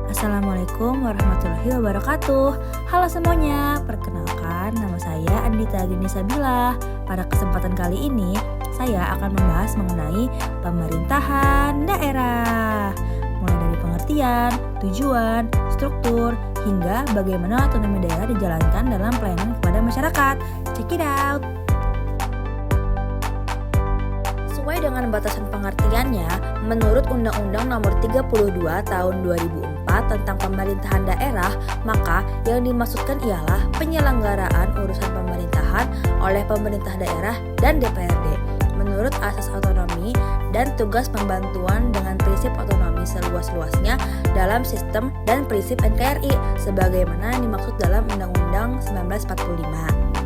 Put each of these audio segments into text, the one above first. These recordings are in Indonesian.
Assalamualaikum warahmatullahi wabarakatuh. Halo semuanya, perkenalkan nama saya Andita Gini Sabila. Pada kesempatan kali ini, saya akan membahas mengenai pemerintahan daerah. Mulai dari pengertian, tujuan, struktur, hingga bagaimana otonomi daerah dijalankan dalam pelayanan kepada masyarakat. Check it out! Sesuai dengan batasan pengertiannya, menurut Undang-Undang Nomor 32 Tahun 2004 tentang Pemerintahan Daerah, maka yang dimaksudkan ialah penyelenggaraan urusan pemerintahan oleh pemerintah daerah dan DPRD menurut asas otonomi dan tugas pembantuan dengan prinsip otonomi seluas-luasnya dalam sistem dan prinsip NKRI sebagaimana dimaksud dalam Undang-Undang 1945.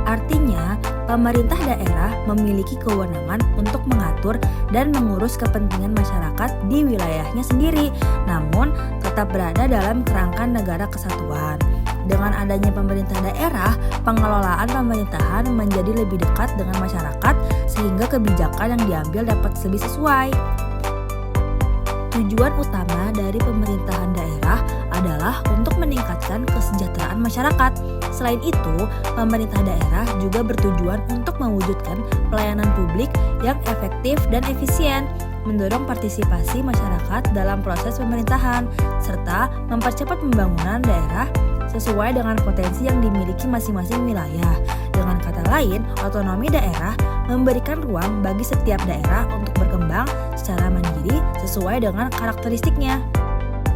Artinya, pemerintah daerah memiliki kewenangan untuk mengatur dan mengurus kepentingan masyarakat di wilayahnya sendiri, namun tetap berada dalam kerangka negara kesatuan. Dengan adanya pemerintah daerah, pengelolaan pemerintahan menjadi lebih dekat dengan masyarakat sehingga kebijakan yang diambil dapat lebih sesuai. Tujuan utama dari pemerintahan daerah adalah untuk meningkatkan kesejahteraan masyarakat. Selain itu, pemerintah daerah juga bertujuan untuk mewujudkan pelayanan publik yang efektif dan efisien, mendorong partisipasi masyarakat dalam proses pemerintahan, serta mempercepat pembangunan daerah sesuai dengan potensi yang dimiliki masing-masing wilayah. Dengan kata lain, otonomi daerah memberikan ruang bagi setiap daerah untuk berkembang secara mandiri sesuai dengan karakteristiknya.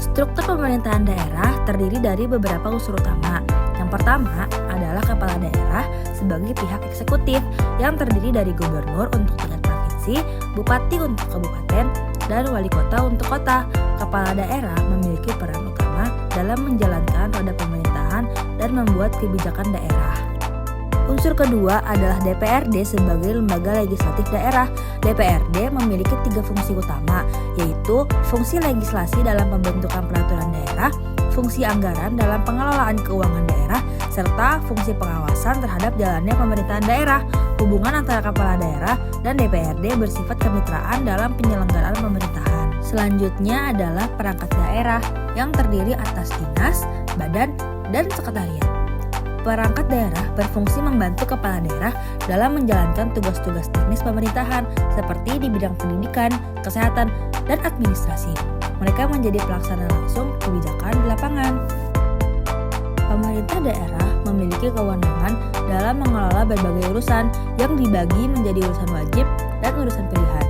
Struktur pemerintahan daerah terdiri dari beberapa unsur utama. Yang pertama adalah kepala daerah sebagai pihak eksekutif yang terdiri dari gubernur untuk tingkat provinsi, bupati untuk kabupaten, dan wali kota untuk kota. Kepala daerah memiliki peran utama dalam menjalankan roda pemerintahan dan membuat kebijakan daerah. Unsur kedua adalah DPRD sebagai lembaga legislatif daerah. DPRD memiliki 3 fungsi utama, yaitu fungsi legislasi dalam pembentukan peraturan daerah, fungsi anggaran dalam pengelolaan keuangan daerah, serta fungsi pengawasan terhadap jalannya pemerintahan daerah. Hubungan antara kepala daerah dan DPRD bersifat kemitraan dalam penyelenggaraan pemerintahan. Selanjutnya adalah perangkat daerah yang terdiri atas dinas, badan, dan sekretariat. Perangkat daerah berfungsi membantu kepala daerah dalam menjalankan tugas-tugas teknis pemerintahan seperti di bidang pendidikan, kesehatan, dan administrasi. Mereka menjadi pelaksana langsung kebijakan di lapangan. Pemerintah daerah memiliki kewenangan dalam mengelola berbagai urusan yang dibagi menjadi urusan wajib dan urusan pilihan.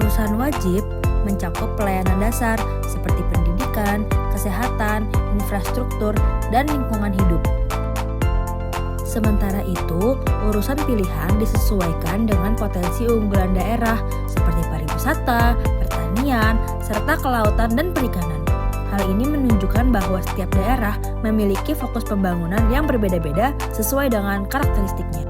Urusan wajib mencakup pelayanan dasar seperti pendidikan, kesehatan, infrastruktur, dan lingkungan hidup. Sementara itu, urusan pilihan disesuaikan dengan potensi unggulan daerah seperti pariwisata, pertanian, serta kelautan dan perikanan. Hal ini menunjukkan bahwa setiap daerah memiliki fokus pembangunan yang berbeda-beda sesuai dengan karakteristiknya.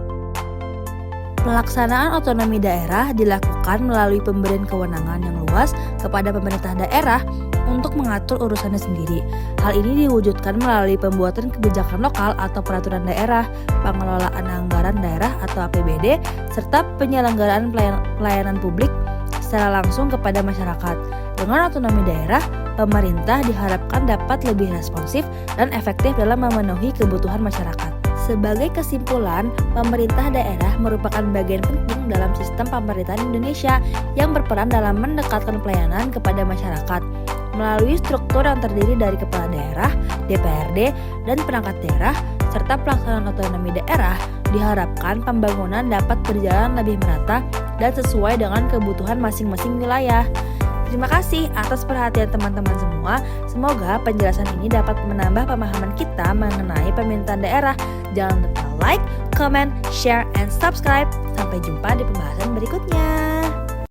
Pelaksanaan otonomi daerah dilakukan melalui pemberian kewenangan yang luas kepada pemerintah daerah untuk mengatur urusannya sendiri. Hal ini diwujudkan melalui pembuatan kebijakan lokal atau peraturan daerah, pengelolaan anggaran daerah atau APBD, serta penyelenggaraan pelayanan publik secara langsung kepada masyarakat. Dengan otonomi daerah, pemerintah diharapkan dapat lebih responsif dan efektif dalam memenuhi kebutuhan masyarakat. Sebagai kesimpulan, pemerintah daerah merupakan bagian penting dalam sistem pemerintahan Indonesia yang berperan dalam mendekatkan pelayanan kepada masyarakat. Melalui struktur yang terdiri dari kepala daerah, DPRD, dan perangkat daerah, serta pelaksanaan otonomi daerah, diharapkan pembangunan dapat berjalan lebih merata dan sesuai dengan kebutuhan masing-masing wilayah. Terima kasih atas perhatian teman-teman semua. Semoga penjelasan ini dapat menambah pemahaman kita mengenai pemerintahan daerah. Jangan lupa like, comment, share, and subscribe. Sampai jumpa di pembahasan berikutnya.